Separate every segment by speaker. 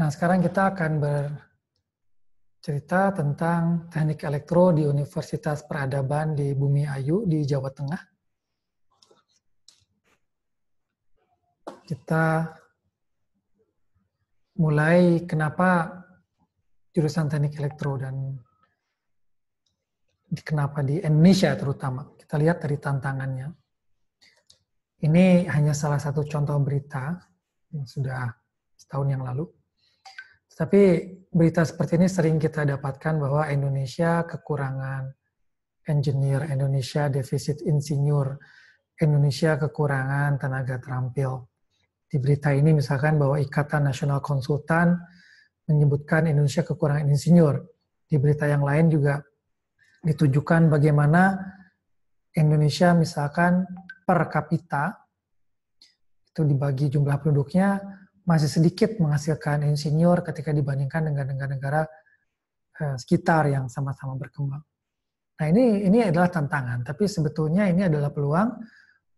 Speaker 1: Nah, sekarang kita akan bercerita tentang teknik elektro di Universitas Peradaban di Bumiayu di Jawa Tengah. Kita mulai kenapa jurusan teknik elektro dan kenapa di Indonesia terutama. Kita lihat dari tantangannya. Ini hanya salah satu contoh berita yang sudah setahun yang lalu. Tapi berita seperti ini sering kita dapatkan bahwa Indonesia kekurangan engineer, Indonesia defisit insinyur, Indonesia kekurangan tenaga terampil. Di berita ini misalkan bahwa Ikatan Nasional Konsultan menyebutkan Indonesia kekurangan insinyur. Di berita yang lain juga ditujukan bagaimana Indonesia misalkan per kapita, itu dibagi jumlah penduduknya, masih sedikit menghasilkan insinyur ketika dibandingkan dengan negara-negara sekitar yang sama-sama berkembang. Nah, ini adalah tantangan, tapi sebetulnya ini adalah peluang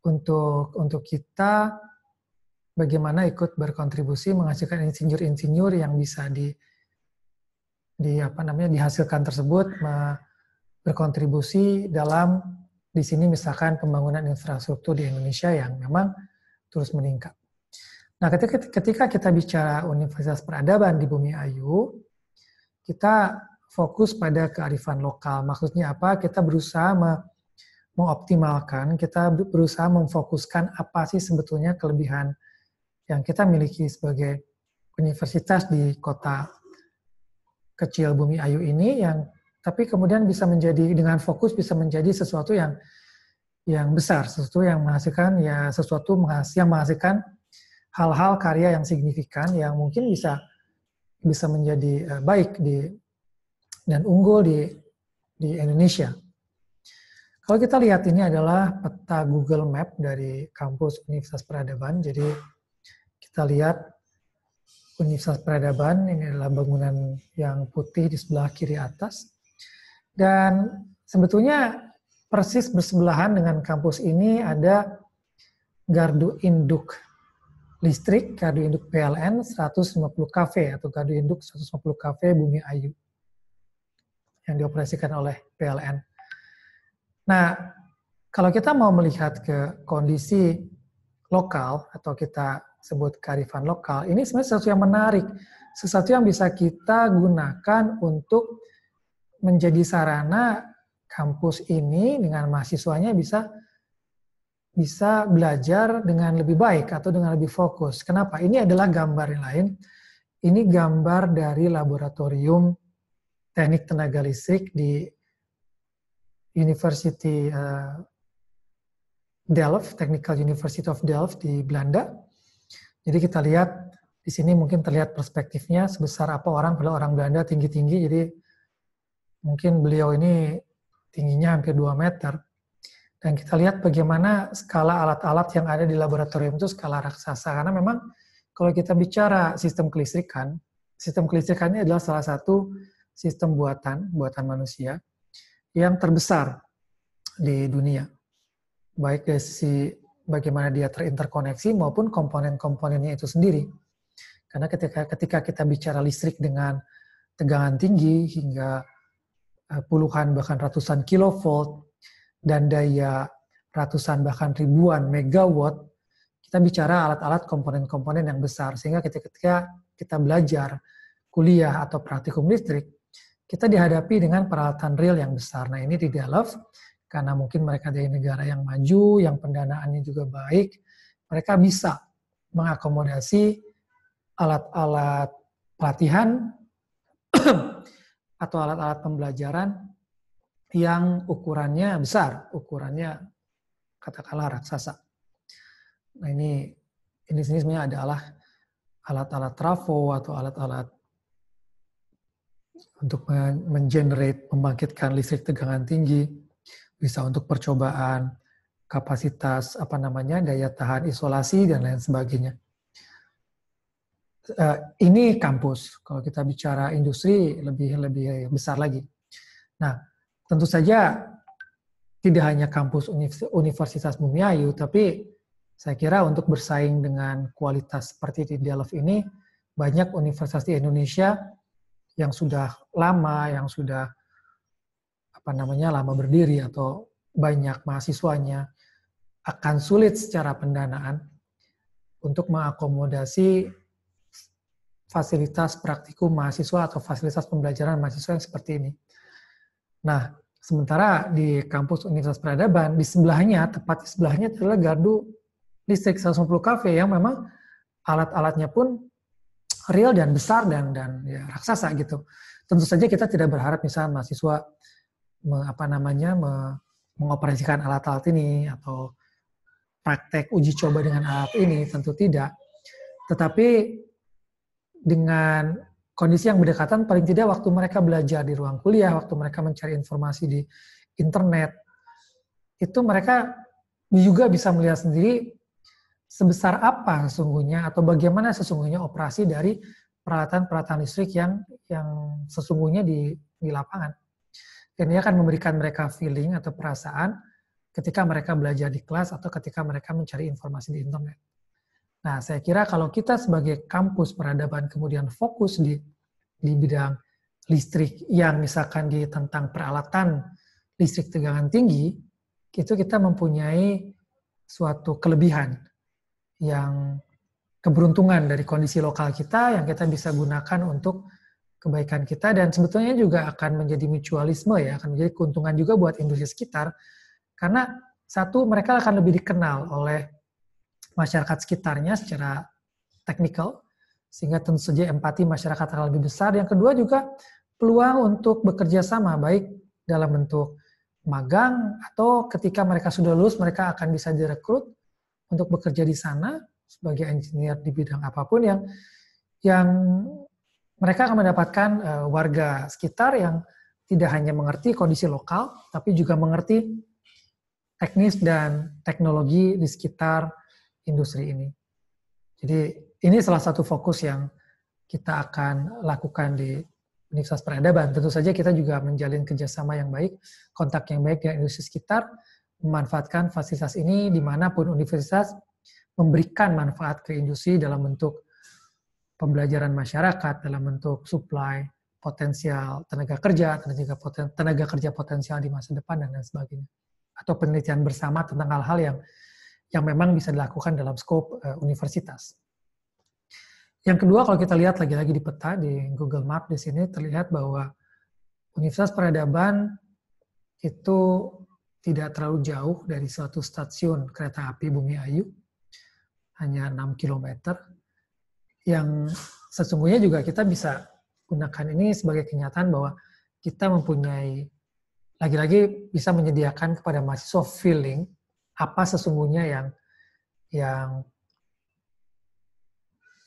Speaker 1: untuk kita bagaimana ikut berkontribusi menghasilkan insinyur-insinyur yang bisa dihasilkan tersebut berkontribusi dalam di sini misalkan pembangunan infrastruktur di Indonesia yang memang terus meningkat. Nah, ketika kita bicara Universitas Peradaban di Bumiayu, kita fokus pada kearifan lokal. Maksudnya apa? Kita berusaha mengoptimalkan, kita berusaha memfokuskan apa sih sebetulnya kelebihan yang kita miliki sebagai universitas di kota kecil Bumiayu ini, tapi kemudian bisa menjadi, dengan fokus bisa menjadi sesuatu yang besar, sesuatu yang menghasilkan, yang menghasilkan hal-hal karya yang signifikan yang mungkin bisa menjadi baik dan unggul di Indonesia. Kalau kita lihat, ini adalah peta Google Map dari kampus Universitas Peradaban. Jadi kita lihat Universitas Peradaban, ini adalah bangunan yang putih di sebelah kiri atas. Dan sebetulnya persis bersebelahan dengan kampus ini ada gardu induk listrik, gardu induk PLN 150 kV atau gardu induk 150 kV Bumiayu yang dioperasikan oleh PLN. Nah, kalau kita mau melihat ke kondisi lokal atau kita sebut kearifan lokal, ini sebenarnya sesuatu yang menarik, sesuatu yang bisa kita gunakan untuk menjadi sarana kampus ini dengan mahasiswanya bisa belajar dengan lebih baik atau dengan lebih fokus. Kenapa? Ini adalah gambar yang lain. Ini gambar dari laboratorium teknik tenaga listrik di University Delft, Technical University of Delft di Belanda. Jadi kita lihat di sini mungkin terlihat perspektifnya sebesar apa orang Belanda tinggi-tinggi. Jadi mungkin beliau ini tingginya hampir 2 meter. Dan kita lihat bagaimana skala alat-alat yang ada di laboratorium itu skala raksasa. Karena memang kalau kita bicara sistem kelistrikan ini adalah salah satu sistem buatan manusia yang terbesar di dunia. Baik dari sisi bagaimana dia terinterkoneksi maupun komponen-komponennya itu sendiri. Karena ketika kita bicara listrik dengan tegangan tinggi hingga puluhan bahkan ratusan kilovolt, dan daya ratusan bahkan ribuan megawatt, kita bicara alat-alat komponen-komponen yang besar. Sehingga ketika kita belajar kuliah atau praktikum listrik, kita dihadapi dengan peralatan real yang besar. Nah, ini di Delft, karena mungkin mereka dari negara yang maju, yang pendanaannya juga baik, mereka bisa mengakomodasi alat-alat pelatihan atau alat-alat pembelajaran yang ukurannya besar, ukurannya katakanlah raksasa. Nah, ini sebenarnya adalah alat-alat trafo atau alat-alat untuk membangkitkan listrik tegangan tinggi, bisa untuk percobaan kapasitas daya tahan isolasi dan lain sebagainya. Ini kampus. Kalau kita bicara industri lebih besar lagi. Nah, tentu saja tidak hanya kampus Universitas Bumiayu, tapi saya kira untuk bersaing dengan kualitas seperti di Delft ini, banyak universitas di Indonesia yang sudah lama, yang sudah lama berdiri atau banyak mahasiswanya akan sulit secara pendanaan untuk mengakomodasi fasilitas praktikum mahasiswa atau fasilitas pembelajaran mahasiswa yang seperti ini. Nah, sementara di kampus Universitas Peradaban, di sebelahnya, tepat di sebelahnya adalah gardu listrik 150 kV yang memang alat-alatnya pun real dan besar dan ya, raksasa gitu. Tentu saja kita tidak berharap misalnya mahasiswa mengoperasikan alat-alat ini atau praktek uji coba dengan alat ini, tentu tidak. Tetapi dengan kondisi yang berdekatan, paling tidak waktu mereka belajar di ruang kuliah, waktu mereka mencari informasi di internet, itu mereka juga bisa melihat sendiri sebesar apa sesungguhnya atau bagaimana sesungguhnya operasi dari peralatan-peralatan listrik yang sesungguhnya di lapangan. Dan ini akan memberikan mereka feeling atau perasaan ketika mereka belajar di kelas atau ketika mereka mencari informasi di internet. Nah, saya kira kalau kita sebagai kampus peradaban kemudian fokus di bidang listrik yang misalkan tentang peralatan listrik tegangan tinggi, itu kita mempunyai suatu kelebihan yang keberuntungan dari kondisi lokal kita yang kita bisa gunakan untuk kebaikan kita, dan sebetulnya juga akan menjadi mutualisme ya, akan menjadi keuntungan juga buat industri sekitar, karena satu, mereka akan lebih dikenal oleh masyarakat sekitarnya secara teknikal, sehingga tentu saja empati masyarakat akan lebih besar. Yang kedua juga peluang untuk bekerja sama, baik dalam bentuk magang atau ketika mereka sudah lulus, mereka akan bisa direkrut untuk bekerja di sana sebagai engineer di bidang apapun yang mereka akan mendapatkan warga sekitar yang tidak hanya mengerti kondisi lokal, tapi juga mengerti teknis dan teknologi di sekitar industri ini. Jadi ini salah satu fokus yang kita akan lakukan di Universitas Peradaban. Tentu saja kita juga menjalin kerjasama yang baik, kontak yang baik dengan industri sekitar, memanfaatkan fasilitas ini dimanapun universitas memberikan manfaat ke industri dalam bentuk pembelajaran masyarakat, dalam bentuk supply, potensial tenaga kerja potensial di masa depan, dan lain sebagainya. Atau penelitian bersama tentang hal-hal yang memang bisa dilakukan dalam skop universitas. Yang kedua, kalau kita lihat lagi-lagi di peta, di Google Map di sini terlihat bahwa Universitas Peradaban itu tidak terlalu jauh dari suatu stasiun kereta api Bumi Ayu, hanya 6 km, yang sesungguhnya juga kita bisa gunakan ini sebagai kenyataan bahwa kita mempunyai, lagi-lagi bisa menyediakan kepada mahasiswa feeling apa sesungguhnya yang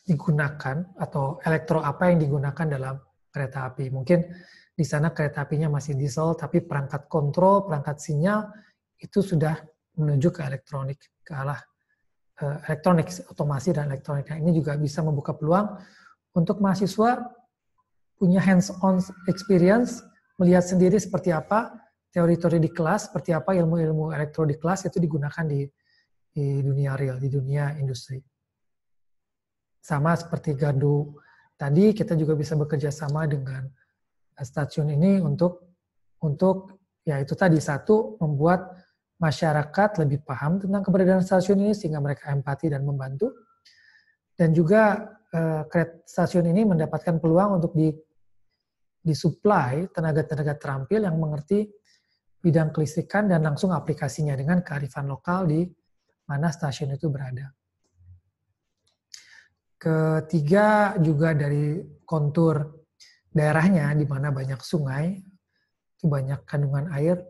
Speaker 1: digunakan atau elektro apa yang digunakan dalam kereta api. Mungkin di sana kereta apinya masih diesel, tapi perangkat kontrol, perangkat sinyal itu sudah menuju ke elektronik, ke arah elektronik, otomasi dan elektronik. Nah, ini juga bisa membuka peluang untuk mahasiswa punya hands-on experience, melihat sendiri seperti apa teori-teori di kelas, seperti apa ilmu-ilmu elektro di kelas itu digunakan di dunia real, di dunia industri. Sama seperti gardu tadi, kita juga bisa bekerja sama dengan stasiun ini untuk ya itu tadi, satu, membuat masyarakat lebih paham tentang keberadaan stasiun ini sehingga mereka empati dan membantu. Dan juga stasiun ini mendapatkan peluang untuk disuplai tenaga-tenaga terampil yang mengerti bidang kelistrikan dan langsung aplikasinya dengan kearifan lokal di mana stasiun itu berada. Ketiga, juga dari kontur daerahnya di mana banyak sungai, itu banyak kandungan air,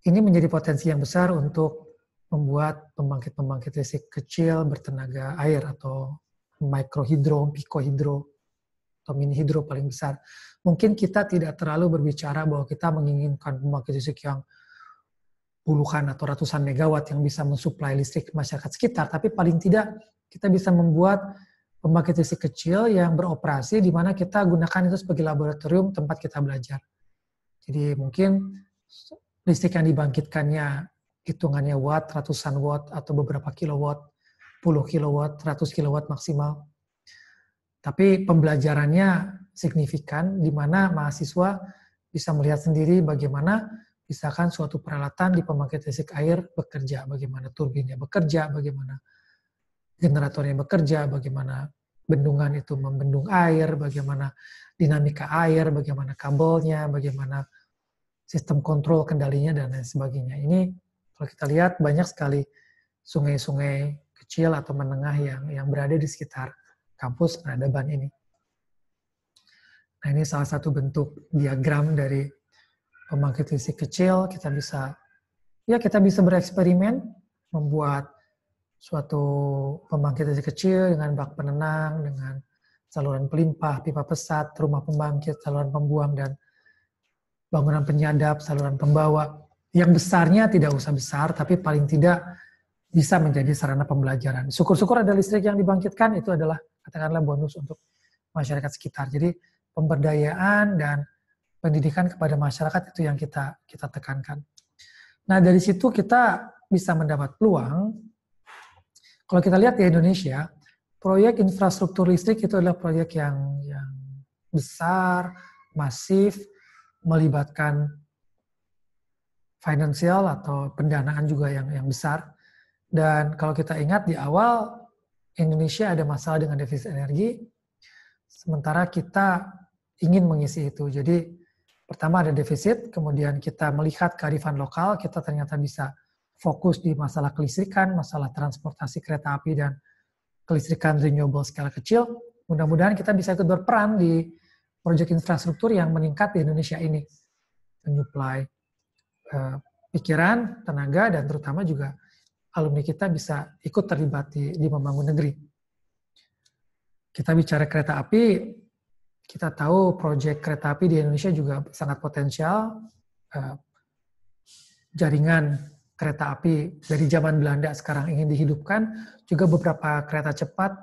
Speaker 1: ini menjadi potensi yang besar untuk membuat pembangkit-pembangkit listrik kecil bertenaga air atau mikrohidro, pikohidro, atau mini hidro paling besar. Mungkin kita tidak terlalu berbicara bahwa kita menginginkan pembangkit listrik yang puluhan atau ratusan megawatt yang bisa mensuplai listrik masyarakat sekitar, tapi paling tidak kita bisa membuat pembangkit listrik kecil yang beroperasi di mana kita gunakan itu sebagai laboratorium tempat kita belajar. Jadi mungkin listrik yang dibangkitkannya hitungannya watt, ratusan watt, atau beberapa kilowatt, puluh kilowatt, 100 kilowatt maksimal. Tapi pembelajarannya signifikan, di mana mahasiswa bisa melihat sendiri bagaimana misalkan suatu peralatan di pembangkit listrik air bekerja, bagaimana turbinnya bekerja, bagaimana generatornya bekerja, bagaimana bendungan itu membendung air, bagaimana dinamika air, bagaimana kabelnya, bagaimana sistem kontrol kendalinya, dan lain sebagainya. Ini kalau kita lihat banyak sekali sungai-sungai kecil atau menengah yang berada di sekitar kampus peradaban ini. Nah, ini salah satu bentuk diagram dari pembangkit listrik kecil. Kita bisa bereksperimen membuat suatu pembangkit listrik kecil dengan bak penenang, dengan saluran pelimpah, pipa pesat, rumah pembangkit, saluran pembuang, dan bangunan penyadap, saluran pembawa. Yang besarnya tidak usah besar, tapi paling tidak bisa menjadi sarana pembelajaran. Syukur-syukur ada listrik yang dibangkitkan, itu adalah katakanlah bonus untuk masyarakat sekitar. Jadi pemberdayaan dan pendidikan kepada masyarakat itu yang kita tekankan. Nah, dari situ kita bisa mendapat peluang. Kalau kita lihat di Indonesia, proyek infrastruktur listrik itu adalah proyek yang besar, masif, melibatkan finansial atau pendanaan juga yang besar. Dan kalau kita ingat di awal, Indonesia ada masalah dengan defisit energi, sementara kita ingin mengisi itu. Jadi pertama ada defisit, kemudian kita melihat kearifan lokal, kita ternyata bisa fokus di masalah kelistrikan, masalah transportasi kereta api, dan kelistrikan renewable skala kecil. Mudah-mudahan kita bisa ikut berperan di proyek infrastruktur yang meningkat di Indonesia ini. Menyuplai pikiran, tenaga, dan terutama juga alumni kita bisa ikut terlibat di membangun negeri. Kita bicara kereta api, kita tahu proyek kereta api di Indonesia juga sangat potensial. Jaringan kereta api dari zaman Belanda sekarang ingin dihidupkan, juga beberapa kereta cepat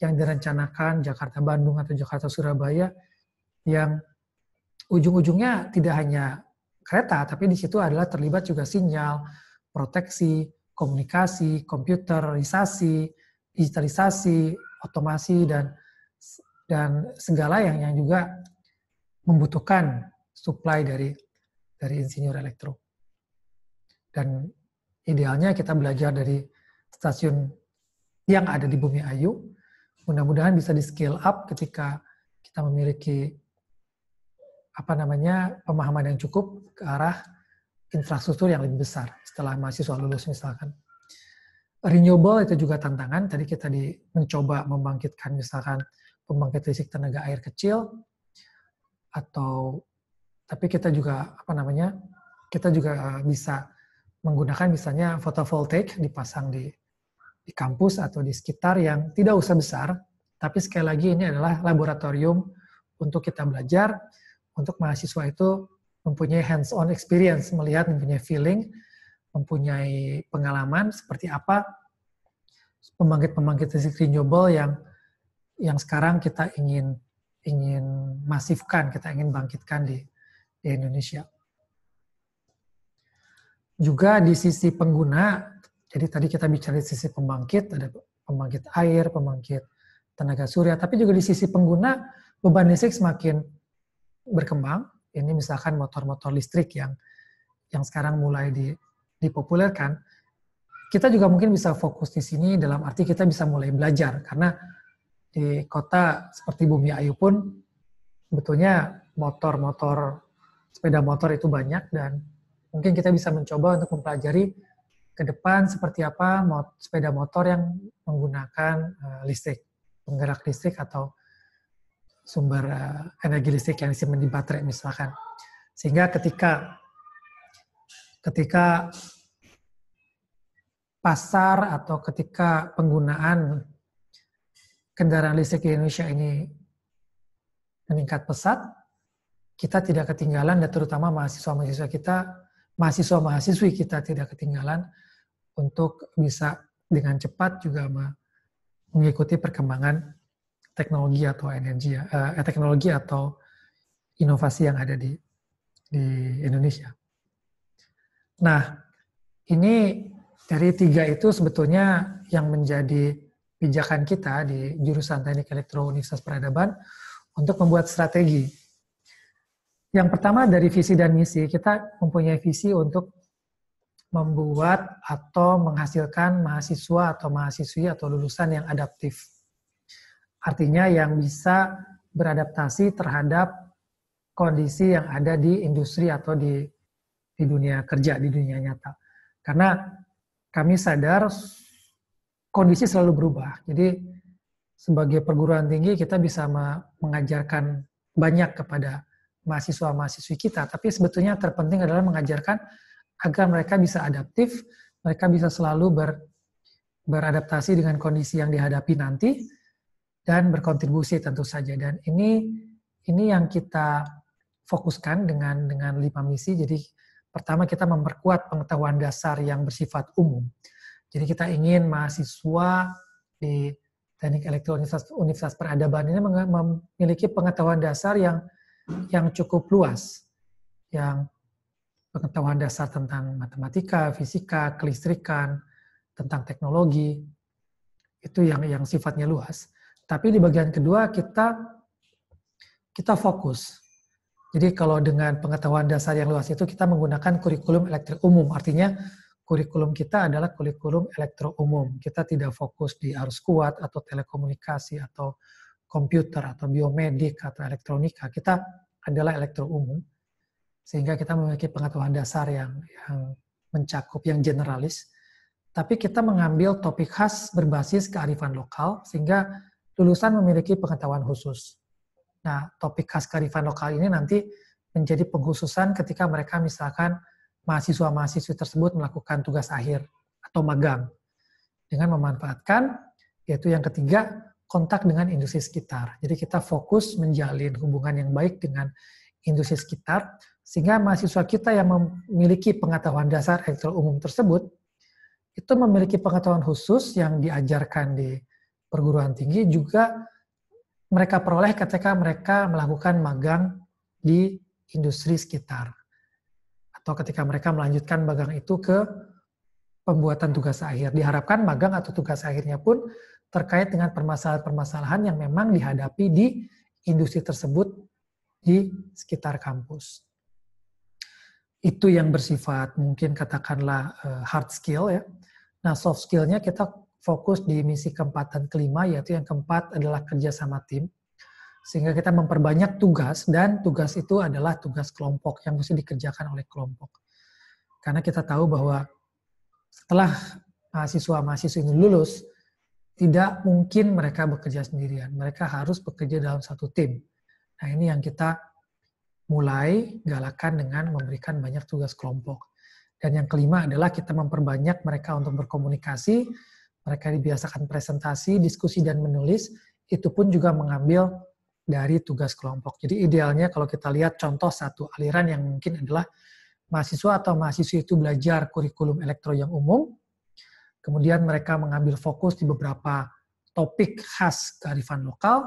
Speaker 1: yang direncanakan Jakarta-Bandung atau Jakarta-Surabaya, yang ujung-ujungnya tidak hanya kereta, tapi di situ adalah terlibat juga sinyal, proteksi, komunikasi, komputerisasi, digitalisasi, otomasi, dan segala yang juga membutuhkan supply dari insinyur elektro. Dan idealnya kita belajar dari stasiun yang ada di Bumi Ayu. Mudah-mudahan bisa di scale up ketika kita memiliki pemahaman yang cukup ke arah infrastruktur yang lebih besar setelah mahasiswa lulus misalkan. Renewable itu juga tantangan. Tadi kita mencoba membangkitkan misalkan pembangkit listrik tenaga air kecil, tapi kita juga bisa menggunakan misalnya fotovoltaik dipasang di kampus atau di sekitar yang tidak usah besar, tapi sekali lagi ini adalah laboratorium untuk kita belajar, untuk mahasiswa itu mempunyai hands-on experience, mempunyai feeling, mempunyai pengalaman seperti apa pembangkit listrik renewable yang sekarang kita ingin masifkan, kita ingin bangkitkan di Indonesia. Juga di sisi pengguna, jadi tadi kita bicara di sisi pembangkit, ada pembangkit air, pembangkit tenaga surya, tapi juga di sisi pengguna, beban listrik semakin berkembang. Ini misalkan motor-motor listrik yang sekarang mulai dipopulerkan. Kita juga mungkin bisa fokus di sini dalam arti kita bisa mulai belajar, karena di kota seperti Bumi Ayu pun sebetulnya sepeda motor itu banyak, dan mungkin kita bisa mencoba untuk mempelajari ke depan seperti apa sepeda motor yang menggunakan listrik, penggerak listrik atau sumber energi listrik yang disimpan di baterai misalkan. Sehingga ketika pasar atau ketika penggunaan kendaraan listrik di Indonesia ini meningkat pesat, kita tidak ketinggalan, dan terutama mahasiswa-mahasiswi kita tidak ketinggalan untuk bisa dengan cepat juga mengikuti perkembangan teknologi atau inovasi yang ada di Indonesia. Nah, ini dari 3 itu sebetulnya yang menjadi pijakan kita di jurusan Teknik Elektro Universitas Peradaban untuk membuat strategi. Yang pertama dari visi dan misi, kita mempunyai visi untuk membuat atau menghasilkan mahasiswa atau mahasiswi atau lulusan yang adaptif. Artinya yang bisa beradaptasi terhadap kondisi yang ada di industri atau di dunia kerja, di dunia nyata. Karena kami sadar kondisi selalu berubah. Jadi sebagai perguruan tinggi kita bisa mengajarkan banyak kepada mahasiswa-mahasiswi kita, tapi sebetulnya terpenting adalah mengajarkan agar mereka bisa adaptif, mereka bisa selalu beradaptasi dengan kondisi yang dihadapi nanti, dan berkontribusi tentu saja. Dan ini yang kita fokuskan dengan 5 misi. Jadi pertama kita memperkuat pengetahuan dasar yang bersifat umum. Jadi kita ingin mahasiswa di Teknik Elektro Universitas Peradaban ini memiliki pengetahuan dasar yang cukup luas, yang pengetahuan dasar tentang matematika, fisika, kelistrikan, tentang teknologi, itu yang sifatnya luas. Tapi di bagian kedua kita fokus. Jadi kalau dengan pengetahuan dasar yang luas itu kita menggunakan kurikulum elektro umum, artinya kurikulum kita adalah kurikulum elektro umum. Kita tidak fokus di arus kuat atau telekomunikasi atau komputer atau biomedik atau elektronika. Kita adalah elektro umum. Sehingga kita memiliki pengetahuan dasar yang mencakup, yang generalis. Tapi kita mengambil topik khas berbasis kearifan lokal, sehingga lulusan memiliki pengetahuan khusus. Nah, topik khas kearifan lokal ini nanti menjadi pengkhususan ketika mereka misalkan mahasiswa-mahasiswi tersebut melakukan tugas akhir atau magang. Dengan memanfaatkan, yaitu yang ketiga, kontak dengan industri sekitar. Jadi kita fokus menjalin hubungan yang baik dengan industri sekitar, sehingga mahasiswa kita yang memiliki pengetahuan dasar elektro umum tersebut, itu memiliki pengetahuan khusus yang diajarkan di perguruan tinggi, juga mereka peroleh ketika mereka melakukan magang di industri sekitar. Atau ketika mereka melanjutkan magang itu ke pembuatan tugas akhir. Diharapkan magang atau tugas akhirnya pun terkait dengan permasalahan-permasalahan yang memang dihadapi di industri tersebut di sekitar kampus. Itu yang bersifat mungkin katakanlah hard skill ya. Nah, soft skill-nya kita fokus di misi keempat dan kelima, yaitu yang keempat adalah kerja sama tim. Sehingga kita memperbanyak tugas, dan tugas itu adalah tugas kelompok yang mesti dikerjakan oleh kelompok. Karena kita tahu bahwa setelah mahasiswa-mahasiswa ini lulus, tidak mungkin mereka bekerja sendirian. Mereka harus bekerja dalam satu tim. Nah, ini yang kita mulai galakan dengan memberikan banyak tugas kelompok. Dan yang kelima adalah kita memperbanyak mereka untuk berkomunikasi. Mereka dibiasakan presentasi, diskusi, dan menulis, itu pun juga mengambil dari tugas kelompok. Jadi idealnya kalau kita lihat contoh satu aliran yang mungkin adalah mahasiswa atau mahasiswi itu belajar kurikulum elektro yang umum, kemudian mereka mengambil fokus di beberapa topik khas kearifan lokal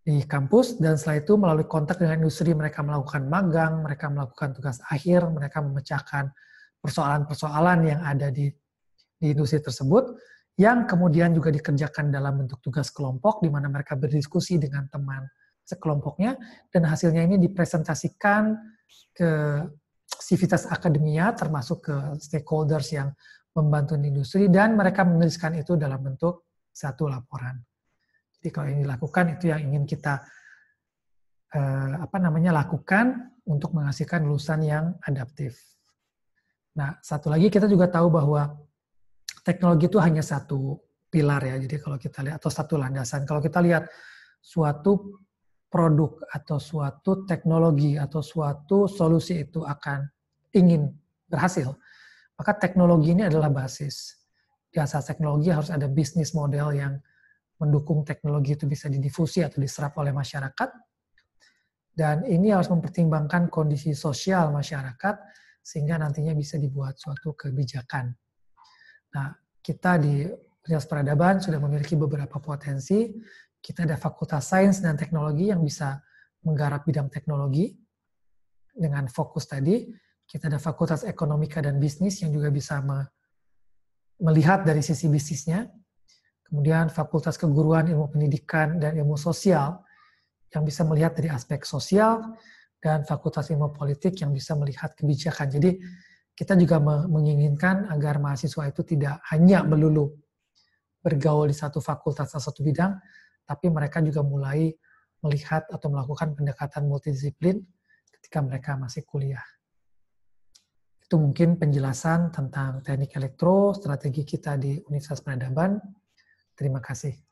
Speaker 1: di kampus, dan setelah itu melalui kontak dengan industri mereka melakukan magang, mereka melakukan tugas akhir, mereka memecahkan persoalan-persoalan yang ada di industri tersebut, yang kemudian juga dikerjakan dalam bentuk tugas kelompok, di mana mereka berdiskusi dengan teman sekelompoknya, dan hasilnya ini dipresentasikan ke sivitas akademia, termasuk ke stakeholders yang membantu industri, dan mereka menuliskan itu dalam bentuk satu laporan. Jadi kalau ini dilakukan, itu yang ingin kita lakukan untuk menghasilkan lulusan yang adaptif. Nah, satu lagi kita juga tahu bahwa teknologi itu hanya satu pilar ya. Jadi kalau kita lihat, atau satu landasan. Kalau kita lihat suatu produk atau suatu teknologi atau suatu solusi itu ingin berhasil, maka teknologi ini adalah basis. Di asas teknologi harus ada bisnis model yang mendukung teknologi itu bisa didifusi atau diserap oleh masyarakat. Dan ini harus mempertimbangkan kondisi sosial masyarakat sehingga nantinya bisa dibuat suatu kebijakan. Nah, kita di Universitas Peradaban sudah memiliki beberapa potensi. Kita ada Fakultas Sains dan Teknologi yang bisa menggarap bidang teknologi dengan fokus tadi. Kita ada Fakultas Ekonomika dan Bisnis yang juga bisa melihat dari sisi bisnisnya. kemudian Fakultas Keguruan, Ilmu Pendidikan, dan Ilmu Sosial yang bisa melihat dari aspek sosial, dan Fakultas Ilmu Politik yang bisa melihat kebijakan. Jadi kita juga menginginkan agar mahasiswa itu tidak hanya melulu bergaul di satu fakultas atau satu bidang, tapi mereka juga mulai melihat atau melakukan pendekatan multidisiplin ketika mereka masih kuliah. Itu mungkin penjelasan tentang teknik elektro, strategi kita di Universitas Peradaban. Terima kasih.